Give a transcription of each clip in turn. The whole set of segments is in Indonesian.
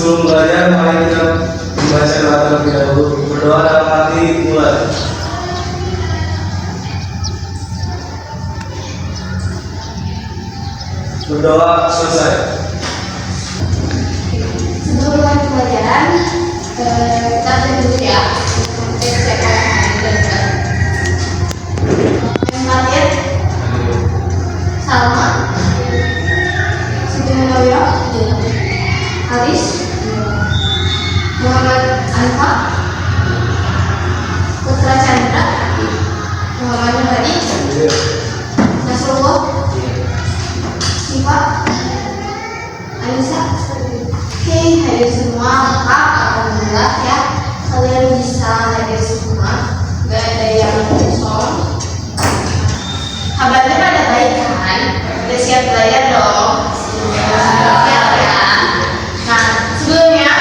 Sebelum belajar, mari kita membaca doa terlebih dahulu. Berdoa dalam hati mulai. Berdoa selesai. Sebelum mulai pelajaran, kita cek dulu ya. Cek yang hadir Salma, Siti Munawirah, Haris, Muhammad Anfa, Putra Chandra, Muhammad Nurhadi, Nasrullah, Siva, Anissa. Oke, hadir semua. Maka alhamdulillah ya, kalian bisa hadir semua, gak ada yang kosong. Kabarnya pada baik kan? Udah siap belajar dong? Siap ya. Nah, sebelumnya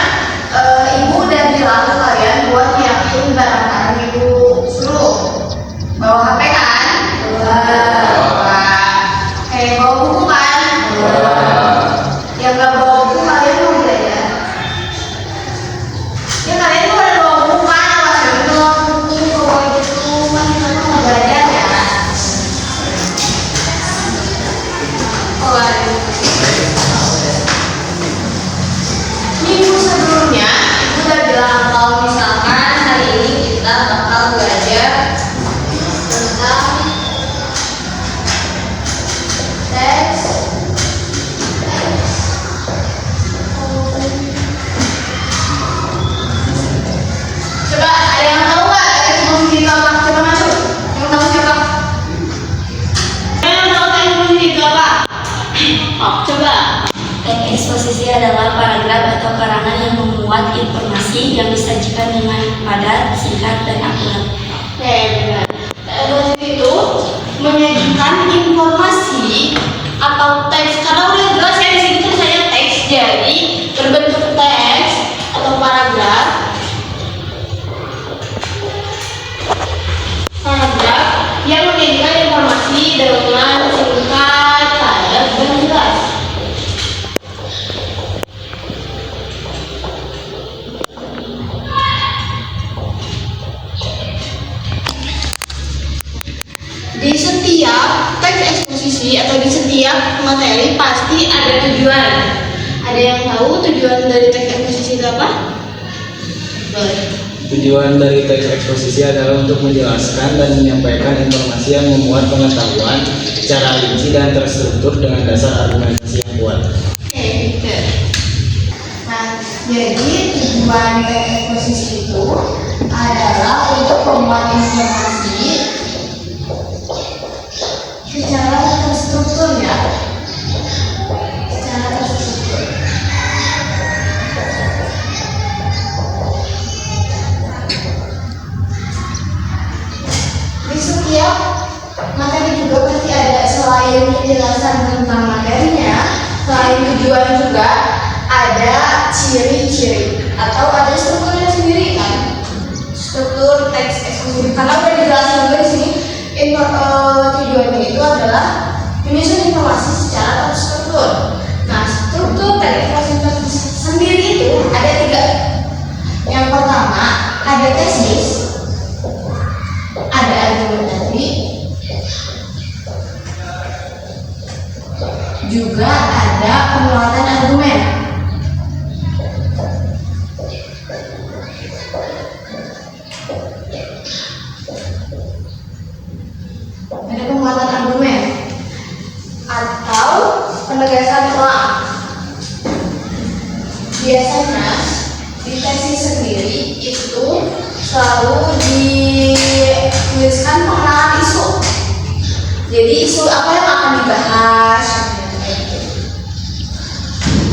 ibu udah bilang ke kalian buat nyiapin barang-barang ibu suruh. Bawa HP kan? Bawa. Kayak bawa buku kan? Yang gak bawa buku kalian mau belajar? Ya kalian tuh ada bawa buku kan? Masih bawa buku, bawa gitu. Masih mau belajar ya? Minggu sebelumnya ibu udah bilang kalau misalkan hari ini kita bakal belajar tentang teks. Coba ada yang tahu nggak teks fungsi itu apa? Coba masuk. Yang tahu siapa? Yang tahu teks fungsi itu apa? Oh, coba. Teks eksposisi adalah paragraf atau karangan yang memuat informasi yang disajikan dengan padat, singkat, dan akurat. Oke, benar. Teks itu menyajikan informasi atau teks. Karena udah jelas ya di sini tulisannya teks, jadi berbentuk teks atau paragraf. Paragraf yang menyajikan informasi dengan singkat, padat, dan jelas. Di setiap teks eksposisi atau di setiap materi pasti ada tujuan. Ada yang tahu tujuan dari teks eksposisi itu apa? Boleh. Tujuan dari teks eksposisi adalah untuk menjelaskan dan menyampaikan informasi yang memuat pengetahuan secara rinci dan terstruktur dengan dasar argumentasi yang kuat. Oke, gitu. Nah, jadi tujuan teks eksposisi itu adalah untuk memuat informasi secara terstruktur ya. Secara terstruktur. Di setiap materi juga pasti ada, selain penjelasan tentang materinya, selain tujuan juga ada ciri-ciri atau ada strukturnya sendiri kan. Struktur teks eksposisi karena udah dijelasin juga di sini. Tujuannya itu adalah menyusun informasi secara terstruktur. Nah, struktur teks eksposisi sendiri itu ada 3. Yang pertama ada tesis, ada argumentasi, juga ada penguatan argumen. Ada penguatan argumen atau penegasan telah. Biasanya di tesis sendiri itu selalu dituliskan pengenalan isu. Jadi isu apa yang akan dibahas?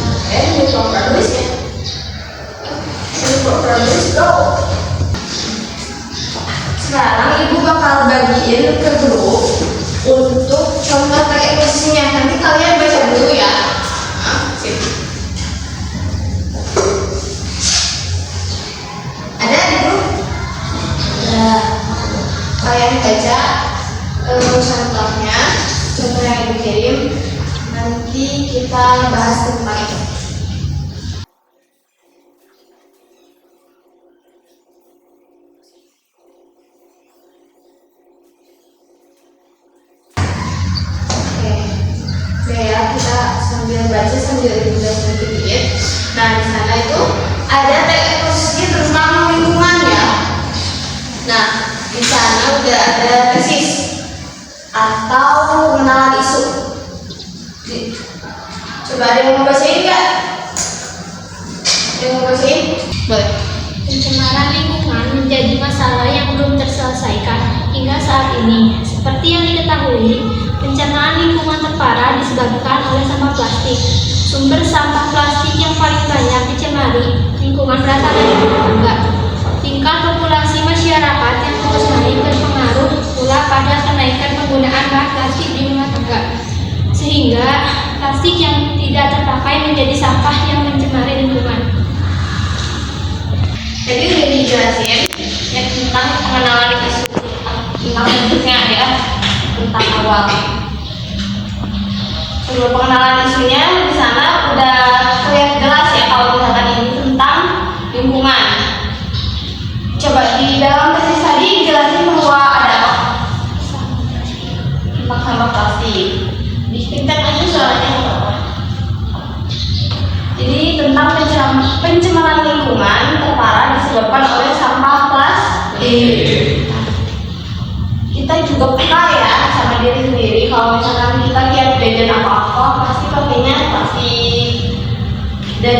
Oke, ini program tulis ya. Ini program tulis go. Sekarang ibu bakal bagiin ke grup untuk contoh teks eksposisinya. Nanti kalian baca dulu ya. Sip. Ada di grup? Ada. Kalian baca contohnya, contoh yang dikirim. Nanti kita bahas tentang itu. sedikit. Nah, di sana itu ada teks eksposisi tentang lingkungan ya. Nah, di sana udah ada tesis atau pengenalan isu. Coba ada yang mau bacain nggak? Ada yang mau bacain? Boleh. Pencemaran lingkungan menjadi masalah yang belum terselesaikan hingga saat ini. Seperti yang diketahui, pencemaran lingkungan terparah disebabkan oleh sampah plastik. Sumber sampah plastik yang paling banyak dicemari lingkungan berasal dari rumah tangga. Tingkat populasi masyarakat yang terus naik berpengaruh pula pada kenaikan penggunaan bahan plastik di rumah tangga. Sehingga plastik yang tidak terpakai menjadi sampah yang mencemari lingkungan. Jadi udah dijelasin ya tentang pengenalan isu tentang bentuknya ya, tentang awal. Sebelum pengenalan isunya di sana udah kelihatan jelas ya kalau misalkan ini tentang lingkungan. Coba di dalam tesis tadi jelasin bahwa ada apa? Tentang sampah plastik. Di tingkat aja soalnya apa? Jadi tentang pencemaran lingkungan terparah disebabkan oleh sampah plastik. Kita juga peka ya sama diri sendiri kalau misalkan kita tiap jajan apa-apa pasti pakainya plastik. Dan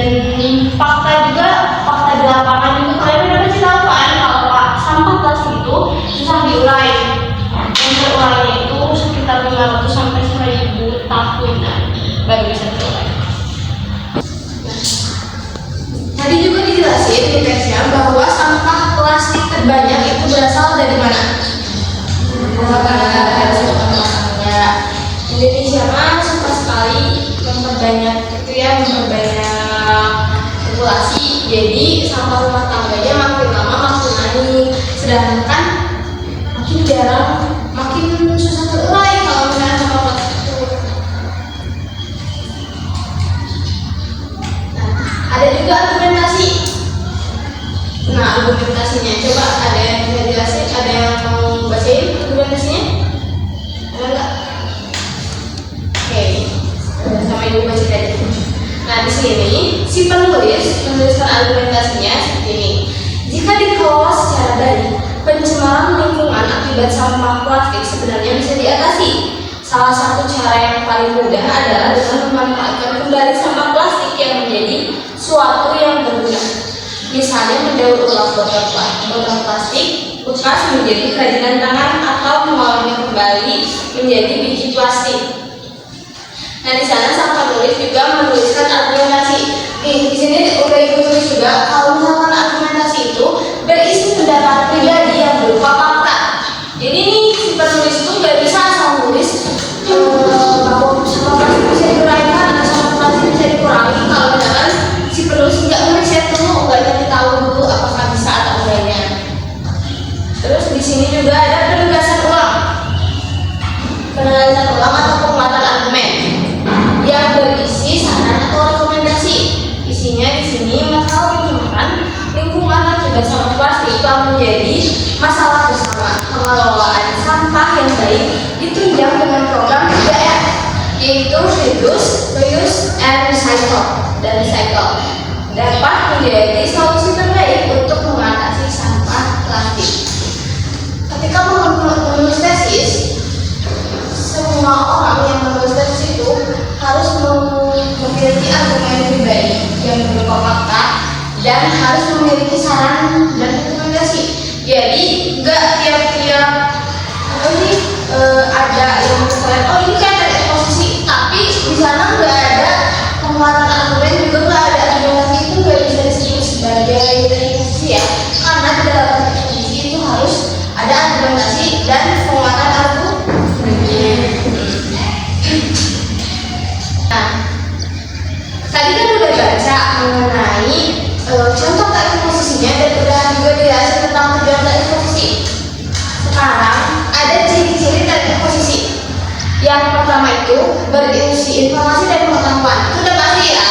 fakta di lapangan juga kalian udah pasti tahu kan kalau sampah plastik itu susah diurai. Proses urainya itu sekitar 500 sampai 1000 tahunan baru bisa diurai. Tadi juga dijelasin di teksnya bahwa sampah plastik terbanyak itu berasal dari mana? Indonesia mah suka sekali memperbanyak populasi. Jadi sampah rumah tangganya makin lama makin naik. Sedangkan makin jarang, makin susah terurai kalau misalnya sampah plastik itu. Ada juga argumentasi. Nah, argumentasinya coba ada yang bisa jelasin, ada yang mau bacain argumentasinya? Ada nggak? Oke, sama ibu baca tadi. Nah, di sini si penulis menuliskan argumentasinya seperti ini. Jika dikelola secara baik, pencemaran lingkungan akibat sampah plastik sebenarnya bisa diatasi. Salah satu cara yang paling mudah adalah dengan memanfaatkan kembali sampah plastik yang menjadi suatu yang berguna. Misalnya mendaur ulang botol plastik bekas menjadi kerajinan tangan atau mengolahnya kembali menjadi biji plastik. Nah, di sana sang penulis juga menuliskan argumentasi. Di sini udah ibu tulis juga kalau misalkan argumentasi itu berisi pendapat pribadi yang berupa fakta. Jadi nih si penulis itu nggak bisa asal nulis bahwa sampah plastik bisa diuraikan atau sampah plastik bisa dikurangi kalau misalkan si penulis nggak ngeriset dulu, nggak cari tahu dulu apakah bisa atau enggaknya. Terus di sini juga ada penugasan ulang atau penguatan argumen yang berisi saran atau rekomendasi. Isinya di sini masalah pencemaran lingkungan akibat sampah plastik yang menjadi masalah bersama. Pengelolaan sampah yang baik ditunjang dengan program 3R, yaitu reduce, reuse, and recycle. Dapat menjadi solusi terbaik untuk mengatasi sampah plastik. Ketika menulis tesis, semua orang yang menulis tesis itu harus memiliki argumen pribadi yang berupa fakta dan harus memiliki saran dan rekomendasi. Jadi nggak tiap-tiap ada yang mengklaim oh ini kan ada posisi, tapi di sana nggak ada penguatan argumen, juga nggak ada argumentasi. Itu nggak bisa disebut sebagai posisi ya, karena di dalam posisi itu harus ada argumentasi dan penguatan argumen. Nah, tadi kan udah baca mengenai contoh teks posisinya dan udah juga dijelasin tentang tujuan teks posisi. Sekarang ada ciri-ciri teks posisi. Yang pertama itu berisi informasi dan pengetahuan. Itu udah pasti ya.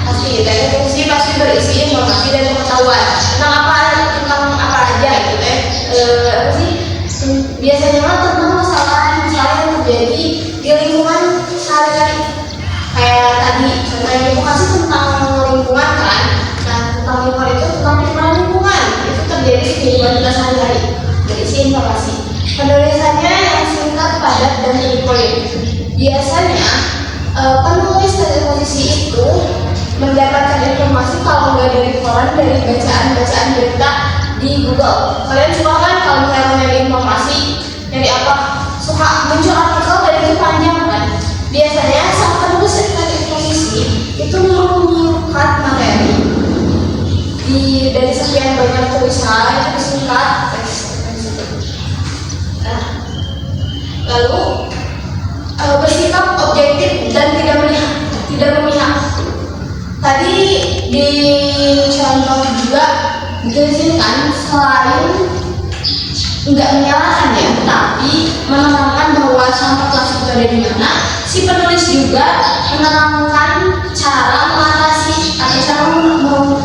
Pasti teks posisi pasti berisi informasi dan pengetahuan. Tentang apa aja gitu teh. Apa sih? Biasanya mah tentang masalah yang terjadi di lingkungan sehari-hari. Kayak tadi contohnya aktivitas sehari-hari, berisi informasi. Penulisannya yang singkat, padat, dan to the point. Biasanya penulis televisi itu mendapatkan informasi kalau nggak dari koran, dari bacaan-bacaan berita di Google. Kalian suka kan kalau misalnya nyari informasi dari apa? Suka muncul artikel dari itu panjang kan? Biasanya sang penulis televisi itu menyingkat materi dari sekian banyak tulisan itu disingkat teks. Nah, lalu bersikap objektif dan tidak memihak. Tadi di contoh juga dijelaskan selain nggak menyalahkan ya, tapi menerangkan bahwa sampah plastik itu ada di mana. Si penulis juga menerangkan cara mengatasi atau cara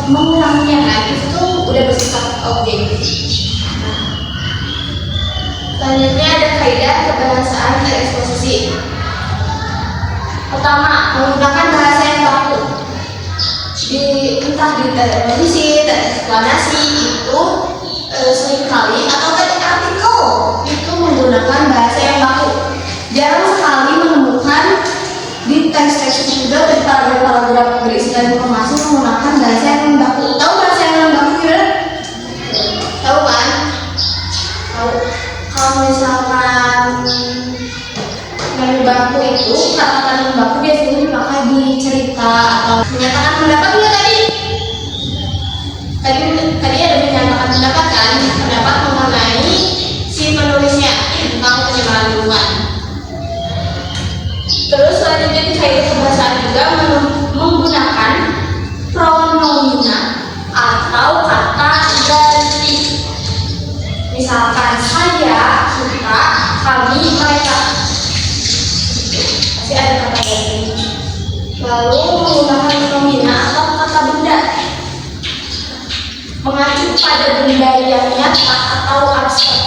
menguranginya. Nah, itu udah bersikap objektif. Selanjutnya ada kaidah kebahasaan eksposisi. Pertama, menggunakan bahasa yang baku. Entah di televisi, eksplanasi itu seringkali atau tadi artikel itu menggunakan bahasa yang baku. Jarang sekali menemukan di teks-teks juga di paragraf-paragraf berisikan informasi menggunakan bahasa yang baku. Tahu bahasa yang baku gimana? Tahu kan? Tahu. Kalau misalkan yang baku itu, kata-kata yang baku biasanya dipakai di cerita atau menyatakan pendapat nggak tadi? Tadi ada menyatakan pendapat kan? Pendapat mengenai si penulisnya tentang penyebaran lingkungan. Terus selanjutnya di kaidah kebahasaan juga menggunakan pronomina atau kata ganti. Misalkan saya, kita, kami, mereka. Pasti ada kata ganti. Lalu menggunakan pronomina atau kata benda. Mengacu pada benda yang nyata atau abstrak.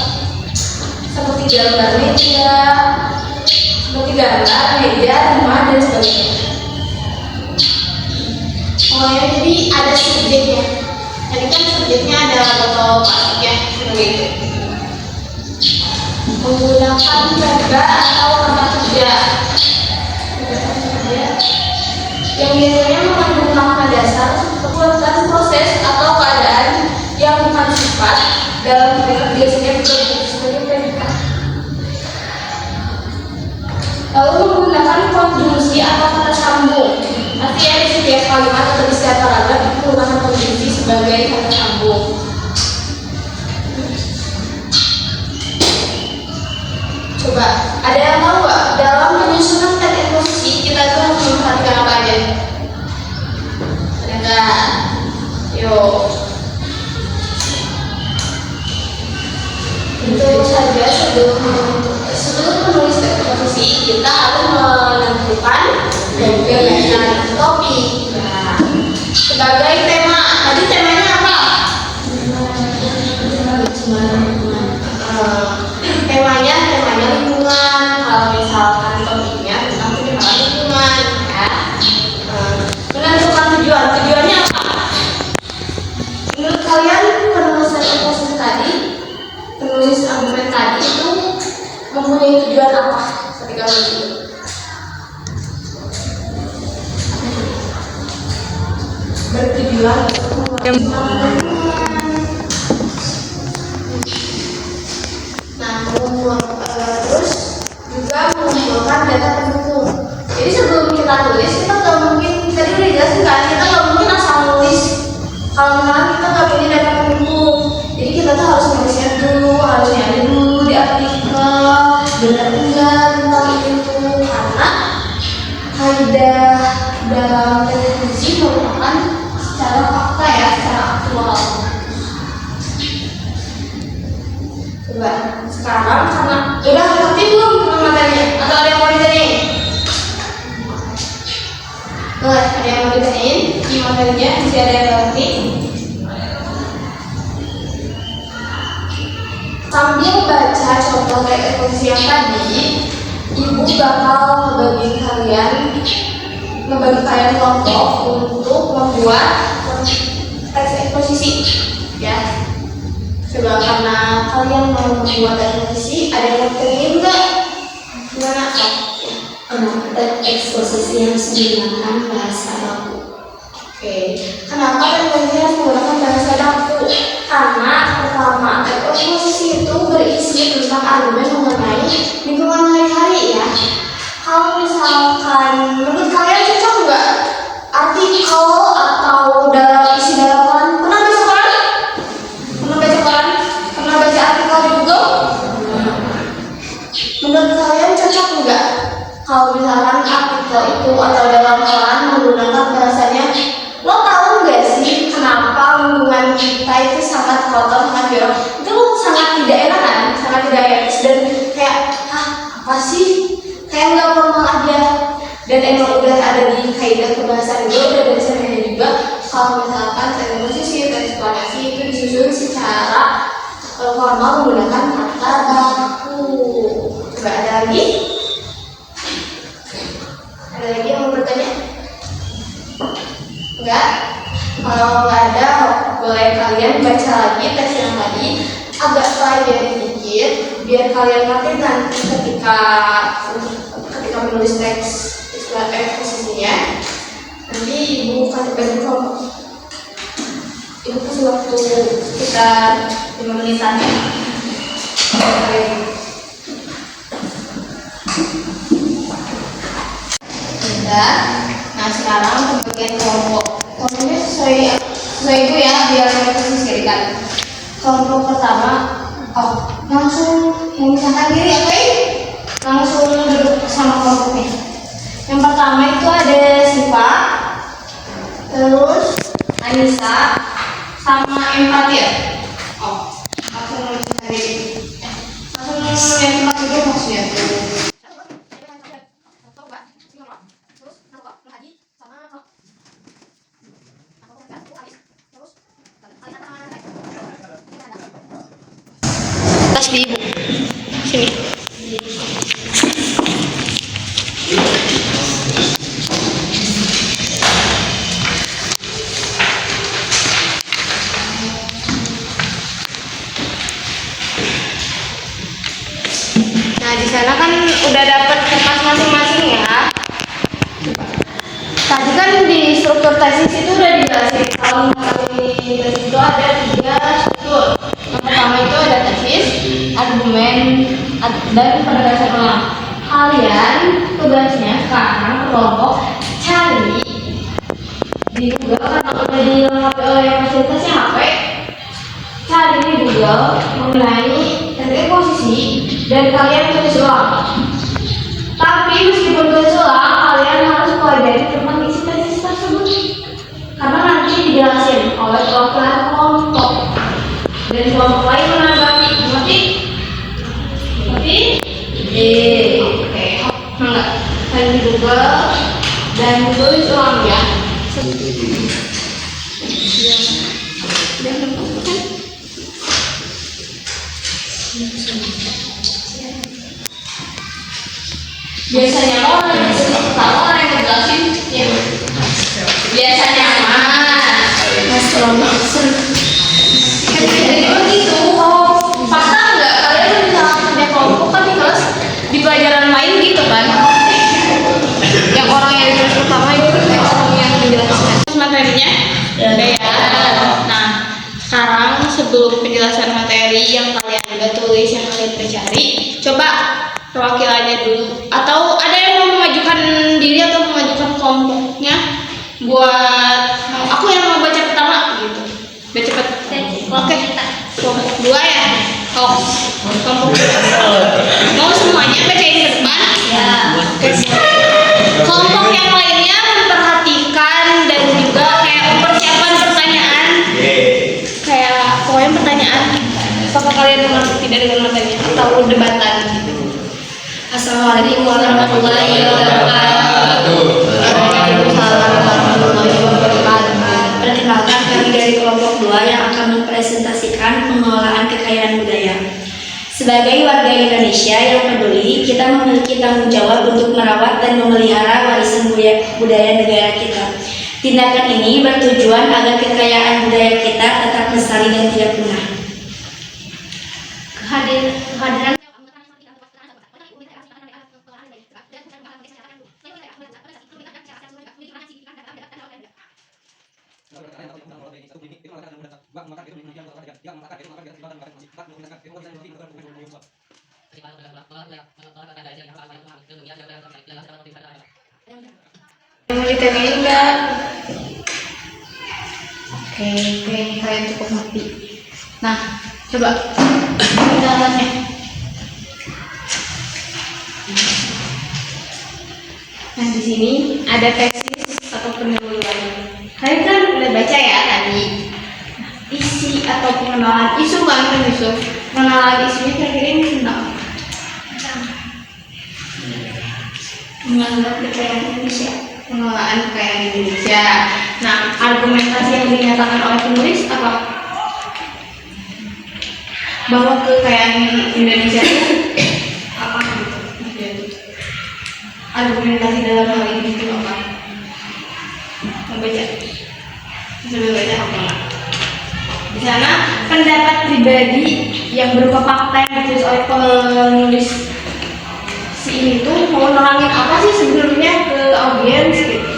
Seperti gambar meja, rumah, dan sebagainya. Oh ya, jadi ada subjeknya. Tadi kan subjeknya ada botol plastik ya, seperti itu. Menggunakan verba atau kata kerja. Yang biasanya mengandung makna dasar, perbuatan, proses, atau keadaan yang bukan sifat dalam biasanya sebagai predikat. Lalu menggunakan konjungsi atau kata sambung. Artinya di setiap kalimat atau di setiap paragraf itu menggunakan konjungsi sebagai kata sambung. Coba, ada yang tahu nggak dalam penyusunan teks eksposisi kita itu harus memperhatikan apa aja? Ada nggak? Yuk. Tentu saja sebelum menulis teks eksposisi kita harus menentukan topik. Nah, sebagai tema, tadi temanya apa? Temanya lingkungan. Kalau misalkan topiknya tentang penyebaran lingkungan, ya. Menentukan tujuannya apa? Menurut kalian penulisan eksposisi tadi, penulis argumen tadi itu mempunyai tujuan apa ketika menulis? Bertujuan terus juga mengumpulkan data pendukung. Jadi sebelum kita tulis, kita nggak mungkin, tadi udah jelasin kan, kita nggak mungkin asal nulis kalau misalnya kita nggak punya data pendukung. Jadi kita tuh harus nulisnya dulu, harus nyari dulu di artikel benar enggak tentang itu, karena kaidah dalam televisi merupakan secara fakta ya, secara aktual. Coba sekarang karena udah ngerti belum tentang materinya atau ada yang mau ditanyain? Ada yang mau ditanyain di materinya? Masih ada yang ngerti? Sambil baca contoh teks eksposisi yang tadi, ibu bakal ngebagi kalian kelompok untuk membuat teks eksposisi, ya. Coba karena kalian mau membuat eksposisi, ada yang pengen nggak? Gimana kok? Eksposisi yang menggunakan bahasa baku. Oke, kenapa teknologi harus menggunakan bahasa baku? Karena pertama, eksposisi itu berisi tentang argumen mengenai lingkungan hari-hari ya. Kalau misalkan menurut kalian cocok nggak artikel atau isi dalam koran? Pernah baca koran? Pernah baca koran? Pernah baca artikel di Google? Menurut kalian cocok nggak kalau misalkan artikel itu atau dalam koran menggunakan bahasanya? Lo tahu nggak sih kenapa lingkungan kita itu sangat kotor, sangat jorok? Itu sangat tidak enak kan? Sangat tidak etis dan kayak apa sih? Kayak nggak formal aja. Dan emang udah ada di kaidah kebahasaan juga, udah ada dasarnya juga. Kalau misalkan teknologi dan eksplorasi itu disusun secara formal menggunakan kata baku. Coba ada lagi? Ada lagi yang mau bertanya? Enggak? Kalau nggak ada, boleh kalian baca lagi teks yang tadi agak panjang sedikit biar kalian ngerti nanti ketika menulis teks eksposisinya. Nanti ibu kasih bagi kelompok. Ibu kasih waktu sekitar 5 menitan ya. Nah sekarang pembagian kelompok. Kelompoknya sesuai itu ya biar mereka disediakan. Kelompok pertama, langsung memisahkan diri apa ini? Langsung duduk sama kelompoknya. Yang pertama itu ada Siva, terus Anissa, sama Empati ya. Langsung memisahkan diri. Langsung yang tempat duduk maksudnya. Tas di ibu sini. Nah di sana kan udah dapat kertas masing-masing ya. Tadi kan di struktur tesis itu udah dijelasin kalau di tesis itu ada 3 struktur. Yang pertama itu ada tesis, argumen, dan penjelasan ulang. Kalian tugasnya sekarang kelompok cari di Google karena udah dilengkapi oleh fasilitasnya HP. Cari di Google mengenai teknik posisi dan kalian tulis ulang. Tapi meskipun tulis ulang, kalian harus pelajari tentang isi tesis tersebut karena nanti dijelasin oleh kelompok dan kelompok lain menanggapi. Ngerti? Oke. Enggak. Cari di Google dan tulis ulang ya. Biasanya orang yang ngejelasin ya. Biasanya begitu. Fakta enggak? Kalian misalnya punya kelompok kan di kelas di pelajaran lain gitu kan? Yang orang yang ditulis pertama itu orang yang menjelaskan materinya. Ya. Nah, sekarang sebelum penjelasan materi yang kalian udah tulis, yang kalian udah cari, coba perwakilannya dulu. Atau ada yang mau memajukan diri atau memajukan kelompoknya buat aku yang mau baca pertama gitu. Biar cepet. Oke. Kelompok 2 ya. Kelompok 2. Mau semuanya bacain ke depan? Ya. Oke. Kelompok yang lainnya memperhatikan dan juga kayak mempersiapkan pertanyaan. Kayak pokoknya pertanyaan. Apakah kalian mengerti tidak dengan materinya atau debatan gitu. Assalamualaikum warahmatullahi wabarakatuh. Waalaikumsalam warahmatullahi wabarakatuh. Perkenalkan, kami dari kelompok 2 yang akan mempresentasikan pengelolaan kekayaan budaya. Sebagai warga Indonesia yang peduli, kita memiliki tanggung jawab untuk merawat dan memelihara warisan budaya negara kita. Tindakan ini bertujuan agar kekayaan budaya kita tetap lestari dan tidak punah. kehadiran Mau ditanyain enggak? Oke, kalian cukup ngerti. Nah, coba penjelasannya. Nah, di sini ada tesis atau pendahuluan. Kalian kan udah baca ya tadi. Isi atau pengenalan isu kan Yusuf. Pengenalan isunya kira-kira ini tentang menganggap kekayaan Indonesia. pengelolaan kekayaan Indonesia. Nah, argumentasi yang dinyatakan oleh penulis apa? Bahwa kekayaan Indonesia itu apa gitu? Argumentasi dalam hal ini itu apa? Membaca, sambil baca apa enggak? Di sana pendapat pribadi yang berupa fakta yang ditulis oleh penulis si ini tuh mau nerangin apa sih sebenarnya ke audiens gitu.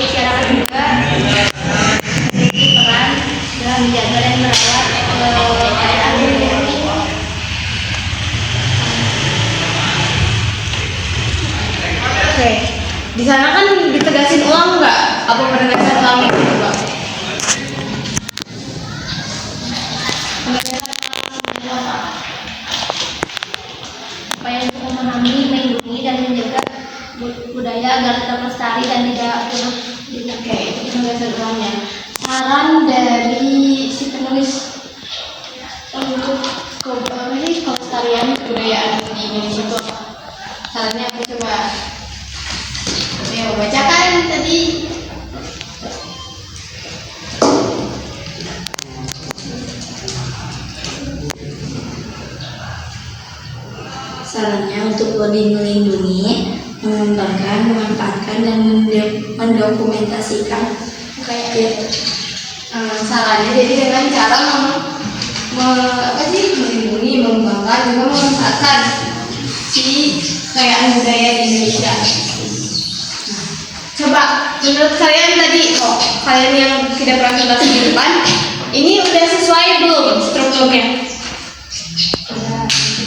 Masyarakat juga memiliki peran dalam menjaga dan merawat kekayaan budaya. Oke, di sana kan ditegasin ulang nggak? Apa penegasan ulang itu coba? Supaya untuk memahami, melindungi dan menjaga budaya agar tetap lestari dan tidak punah. Oke, itu penegasan ulangnya. Saran dari si penulis untuk kelestarian kebudayaan di Indonesia itu apa? Sarannya apa coba? Ayo bacakan tadi. Sarannya untuk lebih melindungi, mengembangkan, memanfaatkan, dan mendokumentasikan kekayaan. Sarannya jadi dengan cara melindungi, mengembangkan, juga memanfaatkan si kekayaan budaya di Indonesia. Coba menurut kalian tadi, kalian yang tidak presentasi di depan, ini udah sesuai belum strukturnya?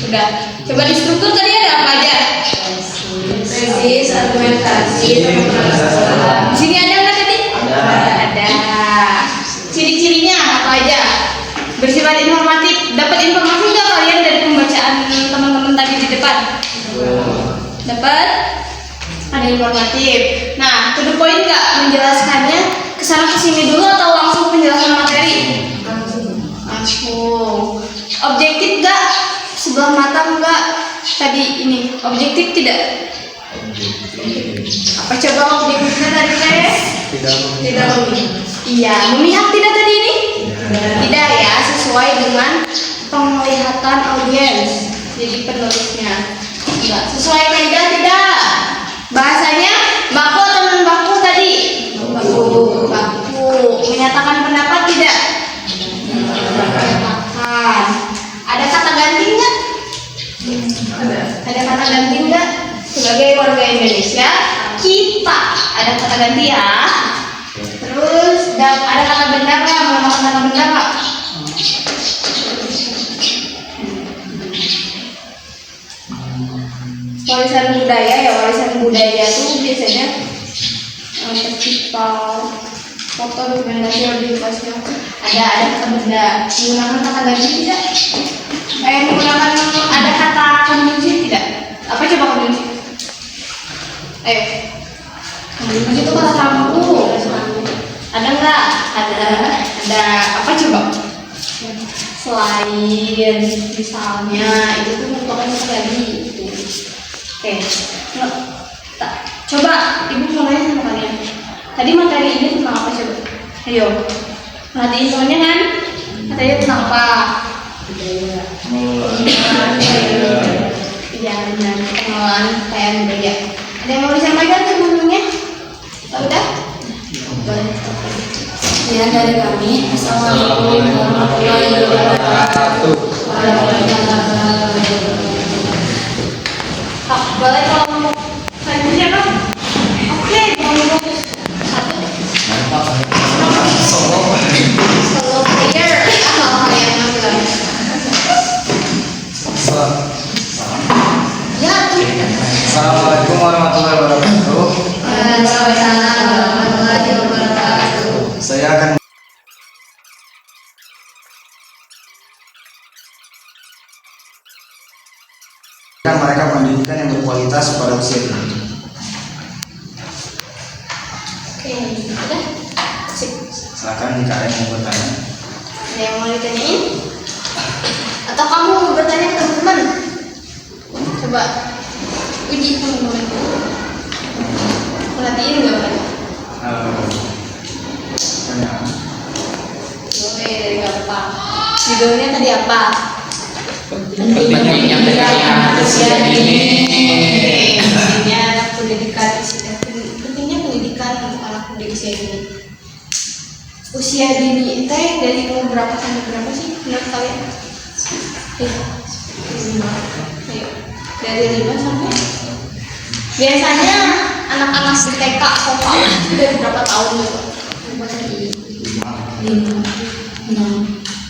Udah. Coba di struktur tadi ada apa aja? Tesis, argumentasi, sama di sini ada nggak tadi? Ada. Ciri-cirinya apa aja? Bersifat informatif. Dapat informasi nggak kalian dari pembacaan teman-teman tadi di depan? Dapat? Ada informatif. Nah, to the point nggak menjelaskannya kesana kesini dulu atau langsung penjelasan materi? Langsung. Objektif nggak? Sebelah mata nggak? Tadi ini objektif tidak? Apa coba objektifnya tadi tes? Tidak memihak. Iya, memihak tidak tadi ini? Tidak ya, sesuai dengan penglihatan audiens. Jadi penulisnya enggak sesuai kaidah tidak. Bahasanya baku atau non baku tadi? Baku. Menyatakan pendapat tidak? Menyatakan. Ada kata ganti nggak? Ada kata ganti nggak? Sebagai warga Indonesia, kita ada kata ganti ya. Terus ada kata benar nggak? Menambahkan kata benar nggak? Warisan budaya ya, warisan budaya tuh biasanya festival, foto, dokumentasi, organisasi ada kata benda. Menggunakan kata ganti tidak? Menggunakan ada kata konjungsi tidak? Apa coba konjungsi? Ayo. Konjungsi itu kata sambung. Ada nggak? Ada. Apa coba? Selain misalnya itu tuh merupakan kata ganti. Oke. Coba ibu mau nanya sama kalian. Tadi materi ini tentang apa coba? Ayo. Perhatiin semuanya kan? Materinya tentang apa? Budaya. Iya, benar. Pengelolaan kekayaan budaya. Ada yang mau disampaikan sebelumnya? Udah? Sekian dari kami. Assalamualaikum warahmatullahi wabarakatuh. Boleh kalau mau saya bisa kan? Oke, mau satu. Solo player. Yang masuk. Ya, tuh. Assalamualaikum warahmatullahi wabarakatuh. Waalaikumsalam warahmatullahi wabarakatuh. Saya akan mereka pendidikan yang berkualitas pada usia ini. Oke, udah. Sip. Silakan jika ada yang mau bertanya. Ada yang mau ditanyain? Atau kamu mau bertanya ke teman-teman? Coba uji teman-teman. Perhatiin nggak mereka? Tanya. Boleh dari gampang. Judulnya tadi apa? Pentingnya usia dini. Pentingnya pendidikan pentingnya pendidikan untuk anak di usia dini. Usia dini teh dari umur berapa sampai berapa sih menurut kalian? 5. Ayo. Dari 5 sampai biasanya anak-anak di TK TOPA itu dari berapa tahun gitu?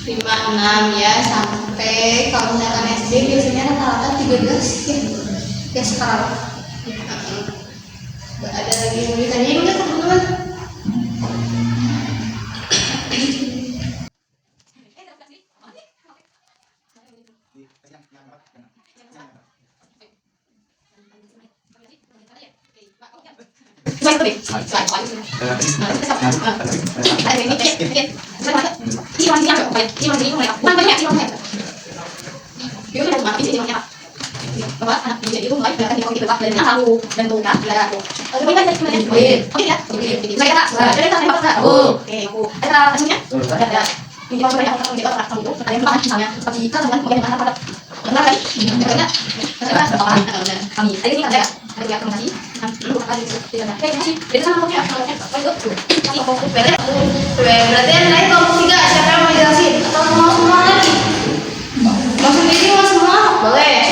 5, 6 ya sampai kalau misalkan SD biasanya rata-rata 13 ya. Ya sekarang. Ada lagi yang mau ditanyain nggak teman-teman? Berarti yang lain kelompok 3 siapa yang mau jelasin? Atau mau semua lagi? Mau sendiri mau semua? Boleh.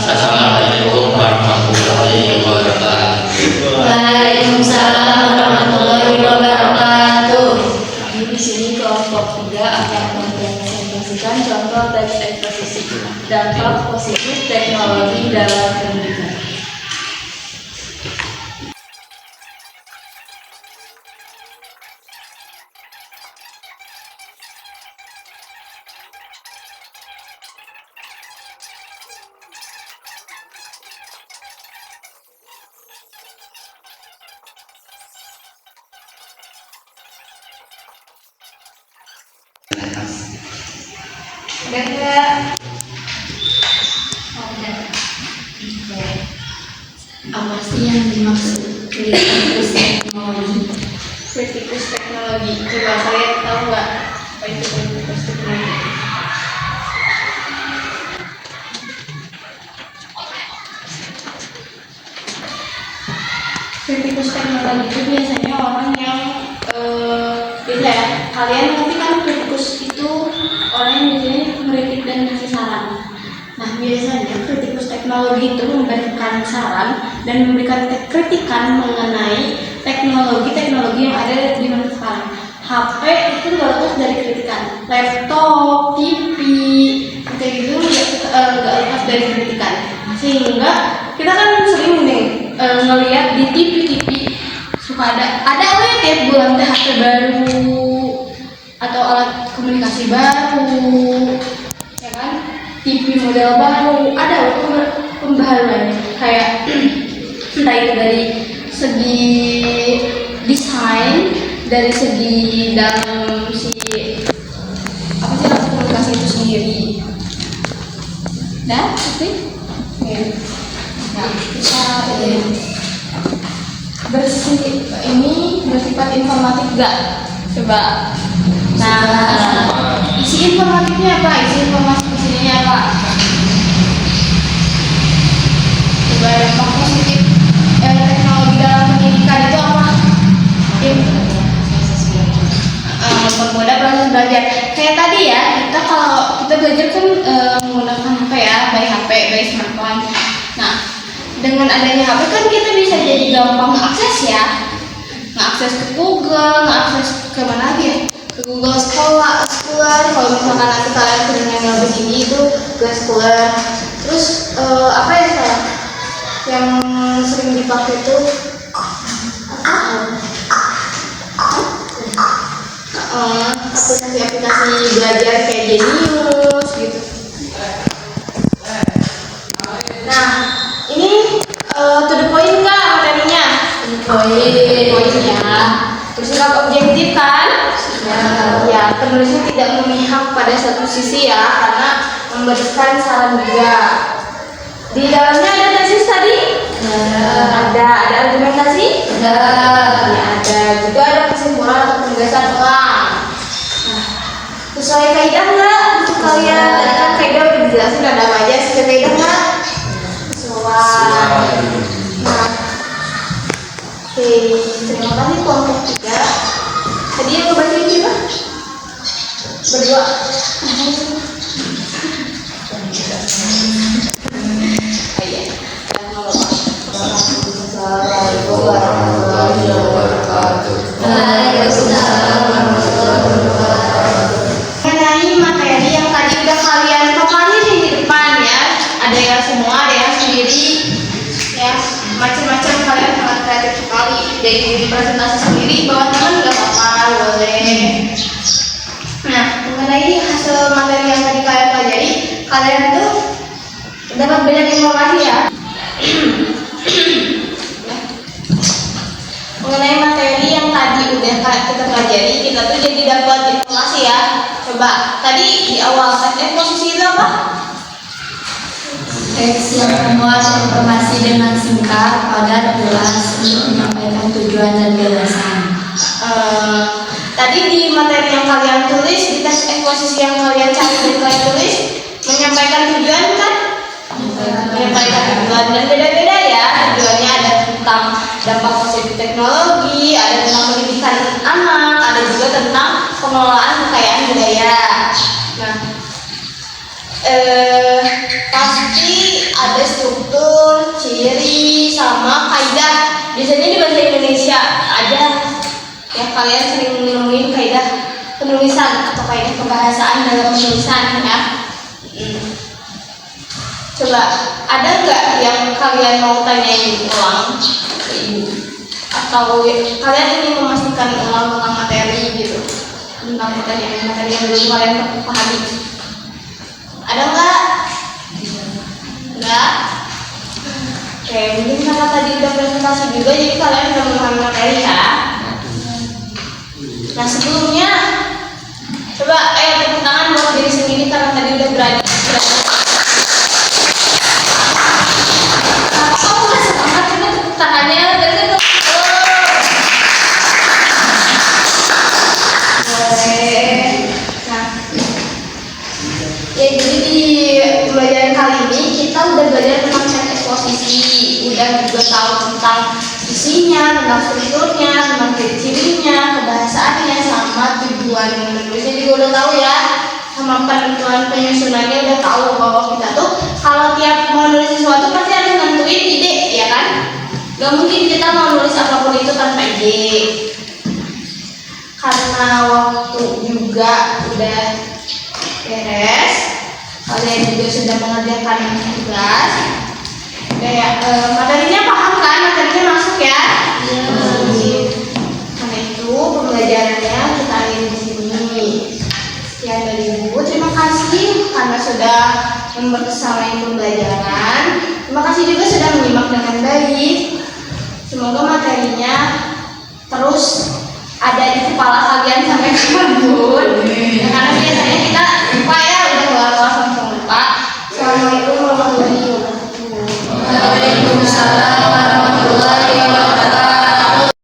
Assalamualaikum warahmatullahi wabarakatuh. Waalaikumsalam warahmatullahi wabarakatuh. Kami di sini kelompok 3 akan mempresentasikan contoh teks eksposisi dampak positif teknologi dalam pendidikan. Udah enggak? Apa sih yang dimaksud kritikus teknologi? Kritikus teknologi. Coba kalian tahu nggak apa itu kritikus teknologi? Kritikus teknologi itu biasanya orang yang biasa ya. Kalian ngerti kan kritikus itu orang yang biasanya mengkritik dan ngasih saran. Nah biasanya kritikus teknologi itu memberikan saran dan memberikan kritikan mengenai teknologi yang ada di masa sekarang. HP itu nggak lepas dari kritikan. Laptop, TV, kayak gitu nggak lepas dari kritikan. Sehingga kita kan sering nih ngelihat di TV suka ada ya bulan HP baru atau alat komunikasi baru, ya kan? TV model baru, ada pembaharuan kayak entah itu dari segi desain, dari segi dalam si apa sih alat komunikasi itu sendiri. Nah, oke. Nah, kita ini bersifat informatif gak? Coba. Nah, isi informatifnya apa? Isi informasi di sini apa? Coba dampak positif belajar. Kayak tadi ya, kita kalau kita belajar kan menggunakan HP ya, baik HP, baik smartphone. Nah, dengan adanya HP kan kita bisa jadi gampang akses ya, ngakses ke Google, ngakses ke mana lagi ya? Ke Google Scholar. Kalau misalkan nanti kalian sering yang begini itu Google Scholar. Terus apa ya sekarang yang sering dipakai itu aplikasi belajar kayak Genius gitu. Nah, ini to the point nggak materinya? Poin ya. Terus sikap objektif kan? Ya, penulisnya tidak memihak pada satu sisi ya, karena memberikan saran juga. Di dalamnya ada tesis tadi? Ada argumentasi? Ya, ada juga ada kesimpulan atau penugasan ulang. Nah, sesuai kaidah nggak untuk kalian? Tadi kan kaidah udah dijelasin ada apa aja, sesuai kaidah nggak? Sesuai. Nah, oke, terima kasih kelompok 3. Tadi yang ngebaca ini apa? Berdua. Oh iya. Assalamualaikum warahmatullahi wabarakatuh. Mengenai materi yang tadi udah kalian paparin di depan ya, ada yang semua, ada yang sendiri, ya macam-macam. Kalian sangat kreatif sekali. Jadi presentasi sendiri bawa teman nggak apa-apa, boleh. Nah, mengenai hasil materi yang tadi kalian pelajari, kalian tuh dapat banyak informasi ya. Mengenai materi yang tadi udah kita pelajari, kita tuh jadi dapat informasi ya. Coba tadi di awal posisi itu apa? Teks yang memuat informasi dengan singkat, padat, jelas untuk menyampaikan tujuan dan gagasan. Tadi di materi yang kalian tulis, di tes eksposisi yang kalian cari dan kalian tulis, menyampaikan tujuan kan? Menyampaikan tujuan dan beda-beda ya. Tujuannya ada tentang dampak positif teknologi, ada tentang pendidikan anak, ada juga tentang pengelolaan kekayaan budaya. Nah, pasti ada struktur, ciri, sama kaidah. Biasanya di bahasa Indonesia ada ya, kalian sering nemuin kaidah penulisan atau kaidah kebahasaan dalam penulisan ya. Coba ada nggak yang kalian mau tanyain ulang ke ibu, atau kalian ingin memastikan ulang tentang materi gitu, tentang materi yang belum kalian pahami? Ada nggak? Nggak? Oke, mungkin karena tadi udah presentasi juga, jadi kalian udah memahami materi ya. Nah, sebelumnya coba tepuk tangan buat diri sendiri karena tadi udah berani. Kamu udah semangat, coba tepuk tangannya dari itu. Nah, ya jadi di pembelajaran kali ini kita udah belajar tentang teks eksposisi, udah juga tahu tentang isinya, tentang strukturnya, tentang ciri-cirinya, kebahasaannya, sama tujuan menulisnya juga udah tahu ya, sama penentuan penyusunannya udah tahu bahwa kita tuh kalau tiap mau nulis sesuatu pasti harus nentuin ide, ya kan? Gak mungkin kita mau nulis apapun itu tanpa ide. Karena waktu juga udah beres, kalian juga sudah mengerjakan tugas. Kayak materinya paham kan? Materinya masuk ya? Iya. Karena itu pembelajarannya kita akhiri di sini. Sekian dari Ibu. Terima kasih karena sudah membersamai pembelajaran. Terima kasih juga sudah menyimak dengan baik. Semoga materinya terus ada di kepala kalian sampai kapanpun.